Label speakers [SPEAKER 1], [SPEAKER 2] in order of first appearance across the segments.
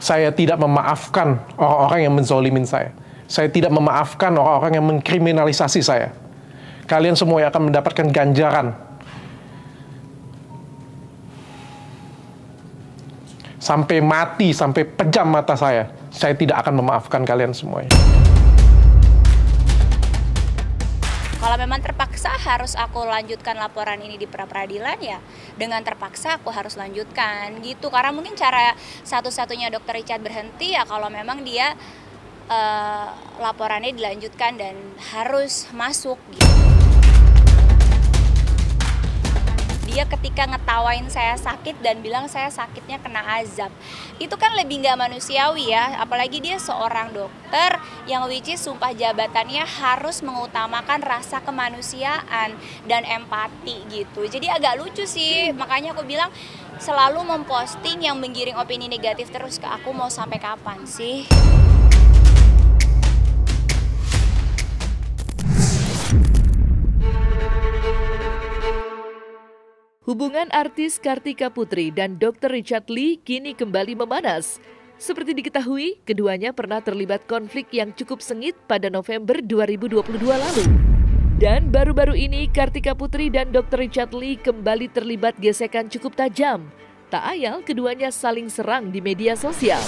[SPEAKER 1] Saya tidak memaafkan orang-orang yang menzolimin saya. Saya tidak memaafkan orang-orang yang mengkriminalisasi saya. Kalian semua yang akan mendapatkan ganjaran. Sampai mati, sampai pejam mata saya tidak akan memaafkan kalian semuanya.
[SPEAKER 2] Kalau memang terpaksa harus aku lanjutkan laporan ini di pra-peradilan, ya dengan terpaksa aku harus lanjutkan gitu. Karena mungkin cara satu-satunya Dr. Richard berhenti ya kalau memang dia laporannya dilanjutkan dan harus masuk gitu. Dia ketika ngetawain saya sakit dan bilang saya sakitnya kena azab. Itu kan lebih nggak manusiawi ya, apalagi dia seorang dokter yang which is sumpah jabatannya harus mengutamakan rasa kemanusiaan dan empati gitu. Jadi agak lucu sih, makanya aku bilang selalu memposting yang menggiring opini negatif terus ke aku, mau sampai kapan sih?
[SPEAKER 3] Hubungan artis Kartika Putri dan Dr. Richard Lee kini kembali memanas. Seperti diketahui, keduanya pernah terlibat konflik yang cukup sengit pada November 2022 lalu. Dan baru-baru ini Kartika Putri dan Dr. Richard Lee kembali terlibat gesekan cukup tajam. Tak ayal keduanya saling serang di media sosial.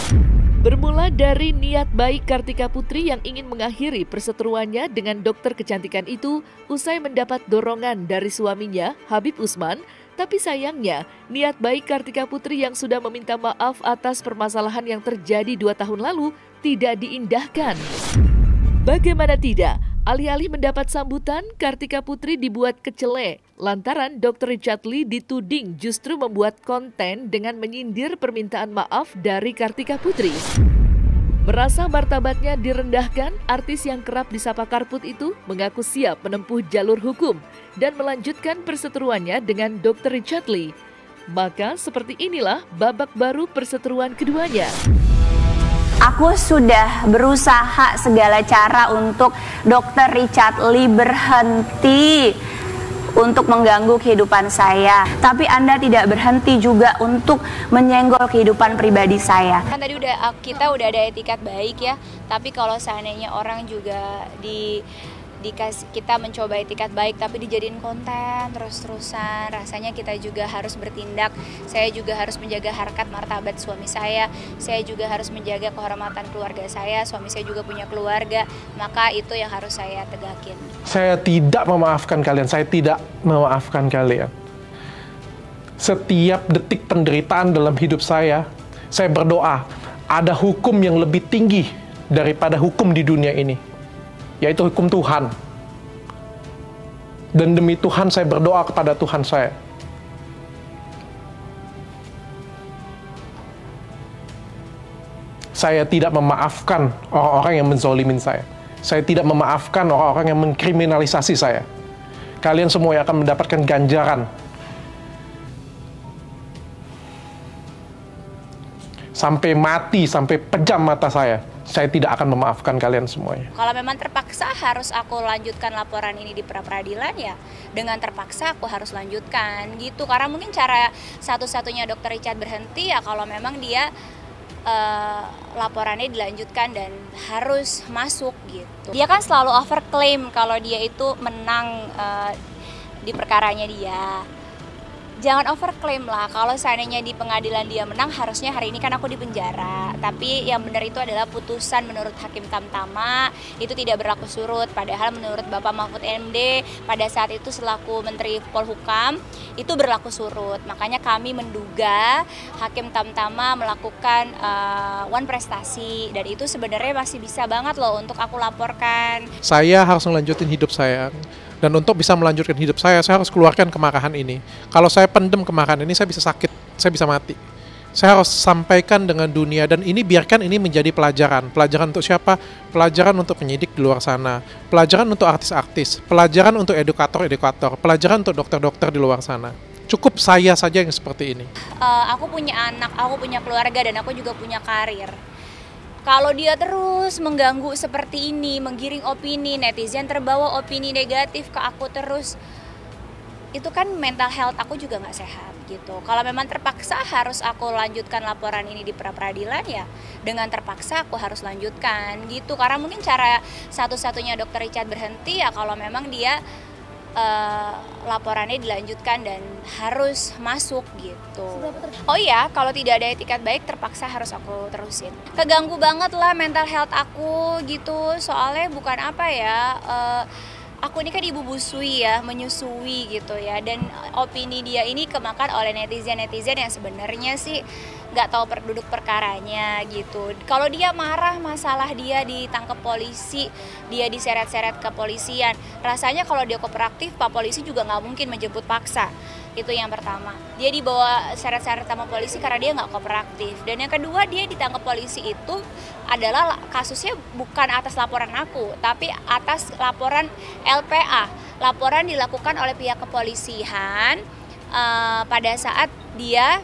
[SPEAKER 3] Bermula dari niat baik Kartika Putri yang ingin mengakhiri perseteruannya dengan dokter kecantikan itu usai mendapat dorongan dari suaminya, Habib Usman. Tapi sayangnya, niat baik Kartika Putri yang sudah meminta maaf atas permasalahan yang terjadi 2 tahun lalu tidak diindahkan. Bagaimana tidak, alih-alih mendapat sambutan, Kartika Putri dibuat kecele lantaran Dr. Richard Lee dituding justru membuat konten dengan menyindir permintaan maaf dari Kartika Putri. Merasa martabatnya direndahkan, artis yang kerap disapa Karput itu mengaku siap menempuh jalur hukum dan melanjutkan perseteruannya dengan Dr. Richard Lee. Maka seperti inilah babak baru perseteruan keduanya.
[SPEAKER 2] Aku sudah berusaha segala cara untuk Dr. Richard Lee berhenti untuk mengganggu kehidupan saya. Tapi Anda tidak berhenti juga untuk menyenggol kehidupan pribadi saya. Kan tadi kita udah ada etikat baik ya, tapi kalau seandainya orang juga kita mencoba etikat baik tapi dijadiin konten terus-terusan, rasanya kita juga harus bertindak. Saya juga harus menjaga harkat martabat suami saya juga harus menjaga kehormatan keluarga saya, suami saya juga punya keluarga, maka itu yang harus saya tegakin.
[SPEAKER 1] Saya tidak memaafkan kalian, saya tidak memaafkan kalian. Setiap detik penderitaan dalam hidup saya berdoa ada hukum yang lebih tinggi daripada hukum di dunia ini, yaitu hukum Tuhan. Dan demi Tuhan saya berdoa kepada Tuhan saya. Saya tidak memaafkan orang-orang yang menzolimin saya. Saya tidak memaafkan orang-orang yang mengkriminalisasi saya. Kalian semua yang akan mendapatkan ganjaran. Sampai mati, sampai pejam mata saya tidak akan memaafkan kalian semuanya.
[SPEAKER 2] Kalau memang terpaksa harus aku lanjutkan laporan ini di pra-peradilan, ya dengan terpaksa aku harus lanjutkan gitu. Karena mungkin cara satu-satunya Dr. Richard berhenti ya kalau memang dia laporannya dilanjutkan dan harus masuk gitu. Dia kan selalu overclaim kalau dia itu menang di perkaranya dia. Jangan overclaim lah, kalau seandainya di pengadilan dia menang, harusnya hari ini kan aku di penjara. Tapi yang benar itu adalah putusan menurut Hakim Tamtama, itu tidak berlaku surut. Padahal menurut Bapak Mahfud MD, pada saat itu selaku Menteri Polhukam, itu berlaku surut. Makanya kami menduga Hakim Tamtama melakukan one prestasi. Dan itu sebenarnya masih bisa banget loh untuk aku laporkan.
[SPEAKER 1] Saya harus melanjutin hidup saya. Dan untuk bisa melanjutkan hidup saya harus keluarkan kemarahan ini. Kalau saya pendem kemarahan ini, saya bisa sakit, saya bisa mati. Saya harus sampaikan dengan dunia, dan ini biarkan ini menjadi pelajaran. Pelajaran untuk siapa? Pelajaran untuk penyidik di luar sana. Pelajaran untuk artis-artis. Pelajaran untuk edukator-edukator. Pelajaran untuk dokter-dokter di luar sana. Cukup saya saja yang seperti ini.
[SPEAKER 2] Aku punya anak, aku punya keluarga, dan aku juga punya karir. Kalau dia terus mengganggu seperti ini, menggiring opini, netizen terbawa opini negatif ke aku terus, itu kan mental health aku juga nggak sehat gitu. Kalau memang terpaksa harus aku lanjutkan laporan ini di pra-peradilan, ya dengan terpaksa aku harus lanjutkan gitu. Karena mungkin cara satu-satunya Dokter Richard berhenti ya kalau memang dia laporannya dilanjutkan dan harus masuk gitu. Oh iya, kalau tidak ada etikat baik terpaksa harus aku terusin. Keganggu banget lah mental health aku gitu, soalnya bukan apa ya, aku ini kan ibu busui ya, menyusui gitu ya, dan opini dia ini kemakan oleh netizen-netizen yang sebenarnya sih nggak tahu duduk perkaranya gitu. Kalau dia marah masalah dia ditangkap polisi, dia diseret-seret ke polisian, rasanya kalau dia kooperatif, Pak Polisi juga nggak mungkin menjemput paksa. Itu yang pertama. Dia dibawa seret-seret sama polisi karena dia nggak kooperatif. Dan yang kedua, dia ditangkap polisi itu adalah kasusnya bukan atas laporan aku, tapi atas laporan LPA. Laporan dilakukan oleh pihak kepolisian pada saat dia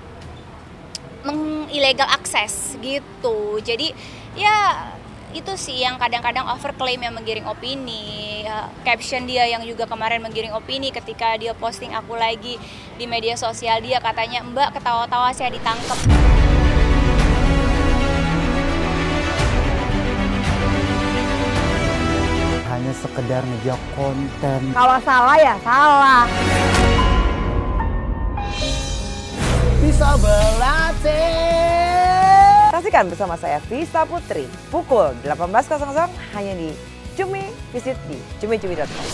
[SPEAKER 2] mengilegal akses gitu. Jadi ya itu sih yang kadang-kadang overclaim yang menggiring opini. Caption dia yang juga kemarin menggiring opini ketika dia posting aku lagi di media sosial, dia katanya, "Mbak, ketawa-tawa saya ditangkap."
[SPEAKER 4] Hanya sekedar ngejok konten.
[SPEAKER 5] Kalau salah ya salah.
[SPEAKER 4] Bisa berlatih.
[SPEAKER 5] Saksikan bersama saya Vista Putri pukul 18.00 hanya di Cumi. Visit di cumi-cumi.com.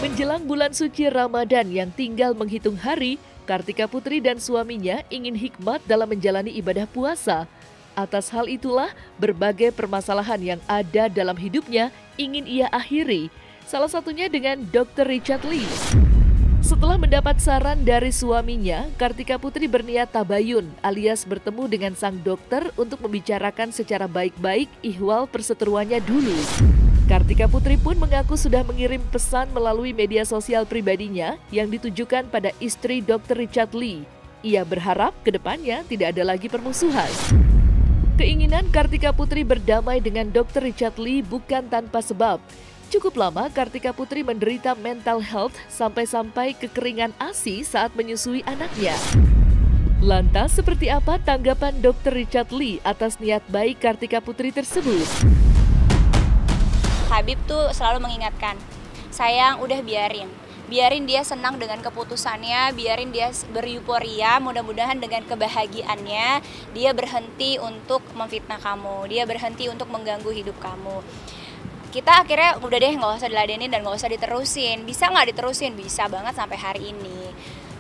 [SPEAKER 3] Menjelang bulan suci Ramadan yang tinggal menghitung hari, Kartika Putri dan suaminya ingin hikmat dalam menjalani ibadah puasa. Atas hal itulah berbagai permasalahan yang ada dalam hidupnya ingin ia akhiri. Salah satunya dengan Dr. Richard Lee. Setelah mendapat saran dari suaminya, Kartika Putri berniat tabayun alias bertemu dengan sang dokter untuk membicarakan secara baik-baik ihwal perseteruannya dulu. Kartika Putri pun mengaku sudah mengirim pesan melalui media sosial pribadinya yang ditujukan pada istri Dr. Richard Lee. Ia berharap kedepannya tidak ada lagi permusuhan. Keinginan Kartika Putri berdamai dengan Dr. Richard Lee bukan tanpa sebab. Cukup lama Kartika Putri menderita mental health sampai-sampai kekeringan ASI saat menyusui anaknya. Lantas seperti apa tanggapan Dr. Richard Lee atas niat baik Kartika Putri tersebut?
[SPEAKER 2] Habib tuh selalu mengingatkan, sayang udah biarin dia senang dengan keputusannya, biarin dia beryuforia, mudah-mudahan dengan kebahagiaannya dia berhenti untuk memfitnah kamu, dia berhenti untuk mengganggu hidup kamu. Kita akhirnya udah deh nggak usah diladenin dan nggak usah diterusin. Bisa nggak diterusin? Bisa banget sampai hari ini.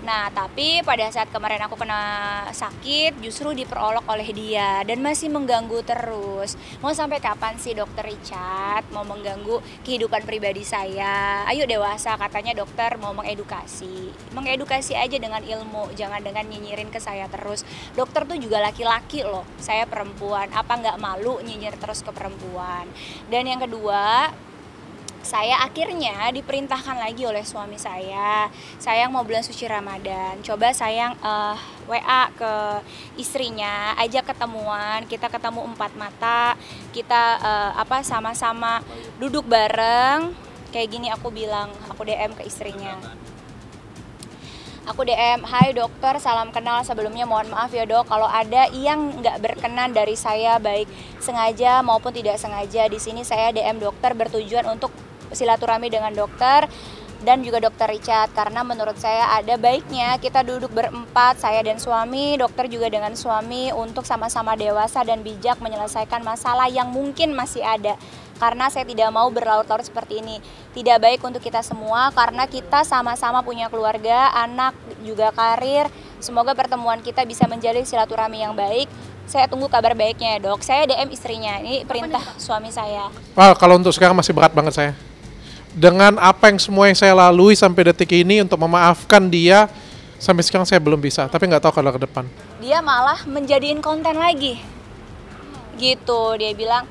[SPEAKER 2] Nah, tapi pada saat kemarin aku kena sakit justru diperolok oleh dia dan masih mengganggu terus. Mau sampai kapan sih Dokter Richard mau mengganggu kehidupan pribadi saya? Ayo dewasa, katanya dokter mau mengedukasi. Mengedukasi aja dengan ilmu, jangan dengan nyinyirin ke saya terus. Dokter tuh juga laki-laki loh, saya perempuan. Apa nggak malu nyinyir terus ke perempuan? Dan yang kedua, saya akhirnya diperintahkan lagi oleh suami saya, sayang mau bulan suci Ramadan, coba sayang WA ke istrinya, ajak ketemuan, kita ketemu 4 mata, kita sama-sama duduk bareng, kayak gini aku bilang, aku DM ke istrinya. Aku DM, hai dokter, salam kenal, sebelumnya mohon maaf ya dok kalau ada yang nggak berkenan dari saya baik sengaja maupun tidak sengaja. Di sini saya DM dokter bertujuan untuk silaturahmi dengan dokter dan juga Dokter Richard karena menurut saya ada baiknya kita duduk berempat, saya dan suami, dokter juga dengan suami untuk sama-sama dewasa dan bijak menyelesaikan masalah yang mungkin masih ada. Karena saya tidak mau berlarut-larut seperti ini. Tidak baik untuk kita semua karena kita sama-sama punya keluarga, anak, juga karir. Semoga pertemuan kita bisa menjalin silaturahmi yang baik. Saya tunggu kabar baiknya ya dok. Saya DM istrinya, ini perintah suami saya.
[SPEAKER 1] Wah, kalau untuk sekarang masih berat banget saya. Dengan apa yang semua yang saya lalui sampai detik ini untuk memaafkan dia, sampai sekarang saya belum bisa. Tapi nggak tahu kalau ke depan.
[SPEAKER 2] Dia malah menjadiin konten lagi. Gitu, dia bilang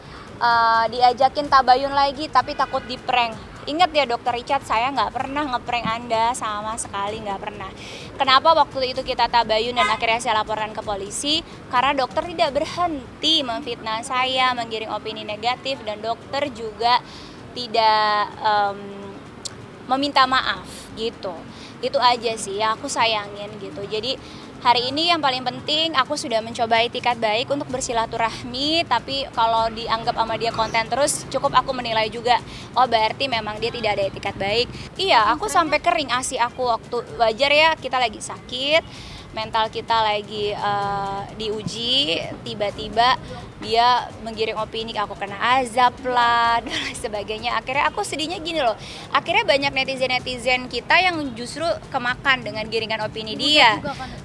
[SPEAKER 2] diajakin tabayun lagi tapi takut di-prank. Ingat ya Dokter Richard, saya nggak pernah nge-prank Anda sama sekali, nggak pernah. Kenapa waktu itu kita tabayun dan akhirnya saya laporkan ke polisi? Karena dokter tidak berhenti memfitnah saya, menggiring opini negatif, dan dokter juga
[SPEAKER 6] tidak meminta maaf gitu. Itu aja sih yang aku sayangin gitu. Jadi hari ini yang paling penting aku sudah mencoba itikat baik untuk bersilaturahmi, tapi kalau dianggap sama dia konten terus, cukup aku menilai juga, oh berarti memang dia tidak ada itikat baik. Iya, aku sampai kering ASI aku waktu, wajar ya kita lagi sakit, mental kita lagi diuji, tiba-tiba dia menggiring opini aku kena azab lah dan lain sebagainya. Akhirnya aku sedihnya gini loh, akhirnya banyak netizen kita yang justru kemakan dengan giringan opini dia,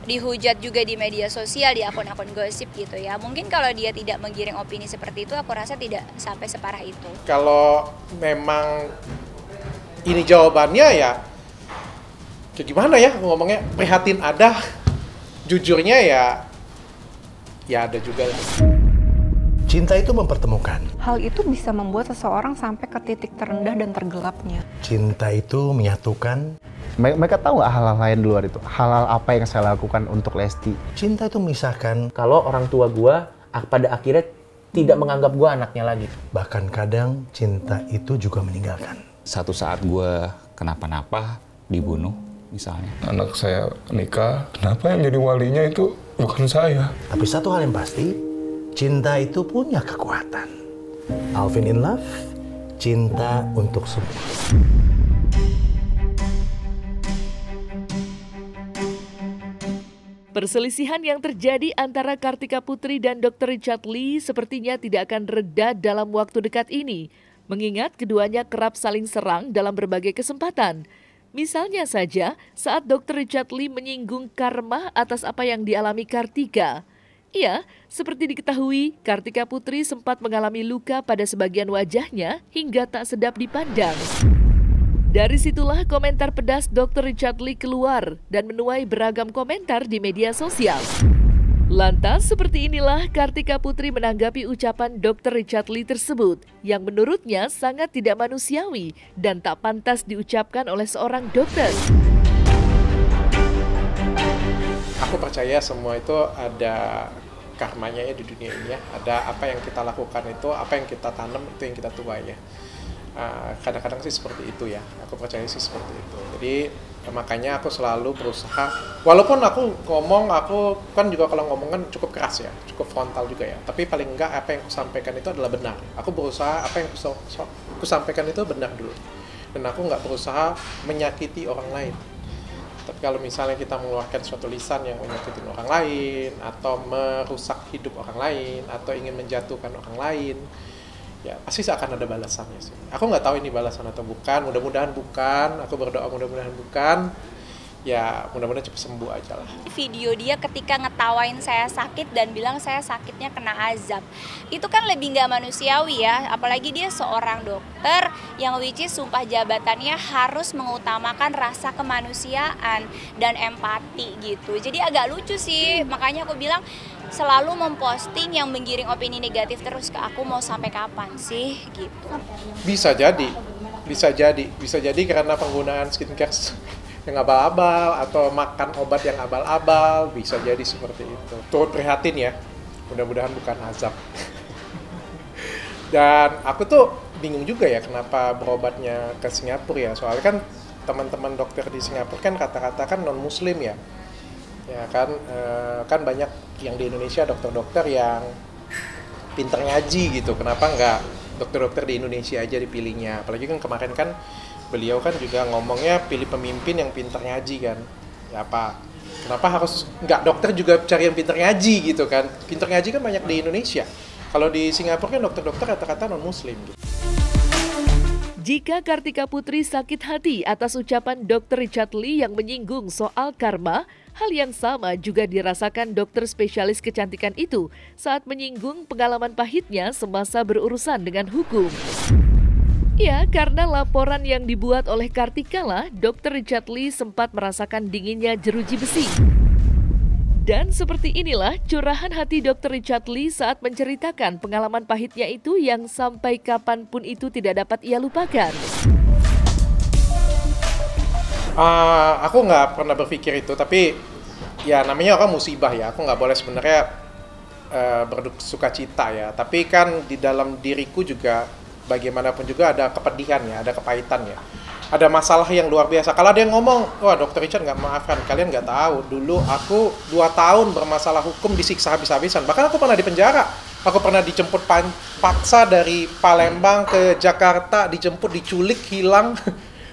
[SPEAKER 6] dihujat juga di media sosial, di akun-akun gosip gitu ya. Mungkin kalau dia tidak menggiring opini seperti itu, aku rasa tidak sampai separah itu. Kalau
[SPEAKER 1] Memang ini jawabannya ya kayak gimana ya ngomongnya, prihatin ada, jujurnya ya ada juga lah.
[SPEAKER 7] Cinta itu mempertemukan.
[SPEAKER 8] Hal itu bisa membuat seseorang sampai ke titik terendah dan tergelapnya.
[SPEAKER 7] Cinta itu menyatukan.
[SPEAKER 4] Mereka tahu nggak hal-hal lain di luar itu? Hal-hal apa yang saya lakukan untuk Lesti?
[SPEAKER 7] Cinta itu memisahkan.
[SPEAKER 9] Kalau orang tua gua pada akhirnya tidak menganggap gua anaknya lagi.
[SPEAKER 7] Bahkan kadang cinta itu juga meninggalkan.
[SPEAKER 10] Satu saat gua kenapa-napa, dibunuh misalnya.
[SPEAKER 11] Anak saya nikah, kenapa yang jadi walinya itu bukan saya?
[SPEAKER 7] Tapi satu hal yang pasti, cinta itu punya kekuatan. Alvin in Love, cinta untuk semua.
[SPEAKER 3] Perselisihan yang terjadi antara Kartika Putri dan Dr. Richard Lee sepertinya tidak akan reda dalam waktu dekat ini, mengingat keduanya kerap saling serang dalam berbagai kesempatan. Misalnya saja saat Dr. Richard Lee menyinggung karma atas apa yang dialami Kartika. Ya, seperti diketahui, Kartika Putri sempat mengalami luka pada sebagian wajahnya hingga tak sedap dipandang. Dari situlah komentar pedas Dr. Richard Lee keluar dan menuai beragam komentar di media sosial. Lantas seperti inilah Kartika Putri menanggapi ucapan Dr. Richard Lee tersebut yang menurutnya sangat tidak manusiawi dan tak pantas diucapkan oleh seorang dokter.
[SPEAKER 1] Aku percaya semua itu ada karmanya ya di dunia ini ya. Ada apa yang kita lakukan itu, apa yang kita tanam itu yang kita tuai ya. Kadang-kadang sih seperti itu ya. Aku percaya sih seperti itu. Jadi makanya aku selalu berusaha, walaupun aku ngomong, aku kan juga kalau ngomong kan cukup keras ya, cukup frontal juga ya. Tapi paling enggak apa yang aku sampaikan itu adalah benar. Aku berusaha apa yang aku sampaikan itu benar dulu. Dan aku nggak berusaha menyakiti orang lain. Tapi kalau misalnya kita mengeluarkan suatu lisan yang menyakiti orang lain, atau merusak hidup orang lain, atau ingin menjatuhkan orang lain, ya pasti akan ada balasannya sih. Aku nggak tahu ini balasan atau bukan, mudah-mudahan bukan, aku berdoa mudah-mudahan bukan. Ya mudah-mudahan cepat sembuh aja lah.
[SPEAKER 6] Video dia ketika ngetawain saya sakit dan bilang saya sakitnya kena azab, itu kan lebih nggak manusiawi ya. Apalagi dia seorang dokter yang which is sumpah jabatannya harus mengutamakan rasa kemanusiaan dan empati gitu. Jadi agak lucu sih, makanya aku bilang selalu memposting yang menggiring opini negatif terus ke aku, mau sampai kapan sih gitu.
[SPEAKER 1] Bisa jadi karena penggunaan skincare yang abal-abal atau makan obat yang abal-abal, bisa jadi seperti itu. Turut prihatin ya, mudah-mudahan bukan azab. Dan aku tuh bingung juga ya kenapa berobatnya ke Singapura ya, soalnya kan teman-teman dokter di Singapura kan kata-kata kan non-muslim ya. Ya kan banyak yang di Indonesia dokter-dokter yang pintar ngaji gitu, kenapa nggak dokter-dokter di Indonesia aja dipilihnya. Apalagi kan kemarin kan beliau kan juga ngomongnya pilih pemimpin yang pintar ngaji kan. Ya kenapa harus nggak dokter juga cari yang pintar ngaji gitu kan. Pintar ngaji kan banyak di Indonesia. Kalau di Singapura kan dokter-dokter kata-kata non-muslim gitu.
[SPEAKER 3] Jika Kartika Putri sakit hati atas ucapan Dr. Richard Lee yang menyinggung soal karma, hal yang sama juga dirasakan dokter spesialis kecantikan itu saat menyinggung pengalaman pahitnya semasa berurusan dengan hukum. Ya, karena laporan yang dibuat oleh Kartika lah, Dr. Richard Lee sempat merasakan dinginnya jeruji besi. Dan seperti inilah curahan hati Dr. Richard Lee saat menceritakan pengalaman pahitnya itu yang sampai kapanpun itu tidak dapat ia lupakan.
[SPEAKER 1] Aku nggak pernah berpikir itu, tapi ya namanya orang musibah ya. Aku nggak boleh sebenarnya bersuka cita ya. Tapi kan di dalam diriku juga bagaimanapun juga ada kepedihan ya, ada kepahitan ya. Ada masalah yang luar biasa. Kalau ada yang ngomong, wah Dr. Richard nggak maafkan, kalian nggak tahu. Dulu aku 2 tahun bermasalah hukum disiksa habis-habisan. Bahkan aku pernah di penjara. Aku pernah dijemput paksa dari Palembang ke Jakarta, dijemput, diculik, hilang.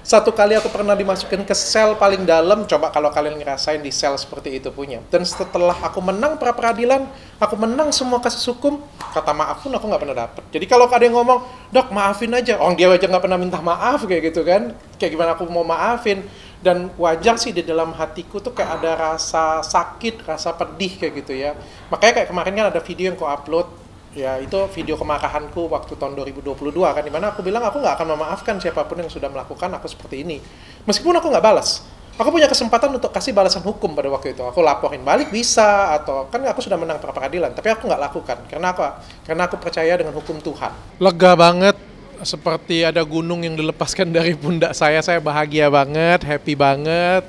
[SPEAKER 1] 1 kali aku pernah dimasukin ke sel paling dalam. Coba kalau kalian ngerasain di sel seperti itu punya. Dan setelah aku menang pra-peradilan, aku menang semua kasus hukum, kata maaf pun aku nggak pernah dapet. Jadi kalau ada yang ngomong, dok maafin aja, orang dia aja nggak pernah minta maaf kayak gitu kan, kayak gimana aku mau maafin. Dan wajar sih di dalam hatiku tuh kayak ada rasa sakit, rasa pedih kayak gitu ya. Makanya kayak kemarin kan ada video yang aku upload, ya itu video kemarahanku waktu tahun 2022 kan, dimana aku bilang aku nggak akan memaafkan siapapun yang sudah melakukan aku seperti ini. Meskipun aku nggak balas, aku punya kesempatan untuk kasih balasan hukum pada waktu itu. Aku laporin balik bisa, atau kan aku sudah menang pra-peradilan, tapi aku nggak lakukan. Karena apa? Karena aku percaya dengan hukum Tuhan. Lega banget, seperti ada gunung yang dilepaskan dari pundak saya bahagia banget, happy banget.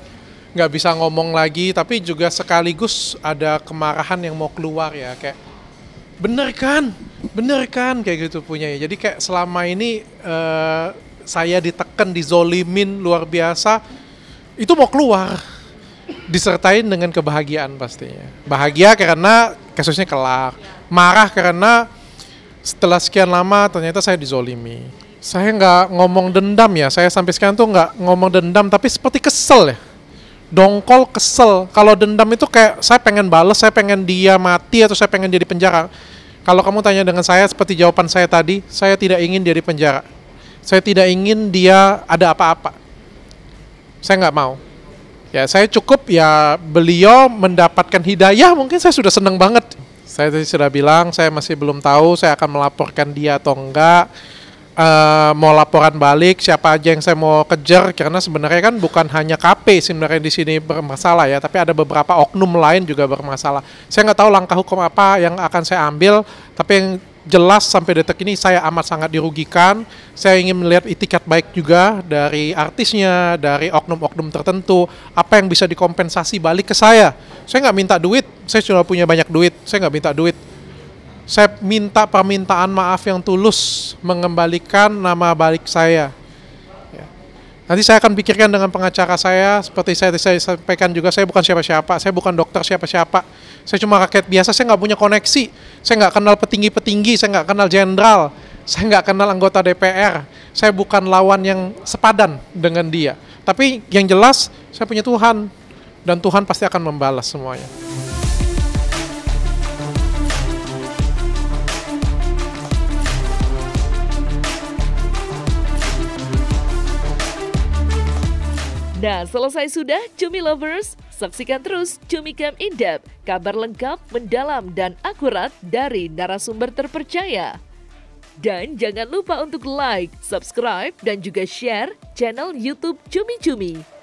[SPEAKER 1] Nggak bisa ngomong lagi, tapi juga sekaligus ada kemarahan yang mau keluar ya, kayak bener kan kayak gitu punya ya. Jadi kayak selama ini saya ditekan, dizolimin luar biasa, itu mau keluar, disertain dengan kebahagiaan pastinya. Bahagia karena kasusnya kelar, marah karena setelah sekian lama ternyata saya dizolimi. Saya nggak ngomong dendam ya, saya sampai sekarang tuh nggak ngomong dendam, tapi seperti kesel ya, dongkol, kesel. Kalau dendam itu kayak saya pengen bales, saya pengen dia mati, atau saya pengen dia di penjara. Kalau kamu tanya dengan saya seperti jawaban saya tadi, saya tidak ingin dia di penjara. Saya tidak ingin dia ada apa-apa. Saya nggak mau. Ya saya cukup ya beliau mendapatkan hidayah, mungkin saya sudah senang banget. Saya tadi sudah bilang, saya masih belum tahu saya akan melaporkan dia atau enggak. Mau laporan balik siapa aja yang saya mau kejar, karena sebenarnya kan bukan hanya KP sebenarnya di sini bermasalah ya, tapi ada beberapa oknum lain juga bermasalah. Saya nggak tahu langkah hukum apa yang akan saya ambil, tapi yang jelas sampai detik ini saya amat sangat dirugikan. Saya ingin melihat itikat baik juga dari artisnya, dari oknum-oknum tertentu, apa yang bisa dikompensasi balik ke saya. Saya nggak minta duit, saya sudah punya banyak duit, saya nggak minta duit. Saya minta permintaan maaf yang tulus, mengembalikan nama baik saya. Ya. Nanti saya akan pikirkan dengan pengacara saya, seperti saya sampaikan juga, saya bukan siapa-siapa, saya bukan dokter siapa-siapa. Saya cuma rakyat biasa, saya nggak punya koneksi, saya nggak kenal petinggi-petinggi, saya nggak kenal jenderal, saya nggak kenal anggota DPR, saya bukan lawan yang sepadan dengan dia. Tapi yang jelas, saya punya Tuhan, dan Tuhan pasti akan membalas semuanya.
[SPEAKER 3] Nah, selesai sudah Cumi Lovers? Saksikan terus Cumi Camp In-Depth, kabar lengkap, mendalam, dan akurat dari narasumber terpercaya. Dan jangan lupa untuk like, subscribe, dan juga share channel YouTube Cumi Cumi.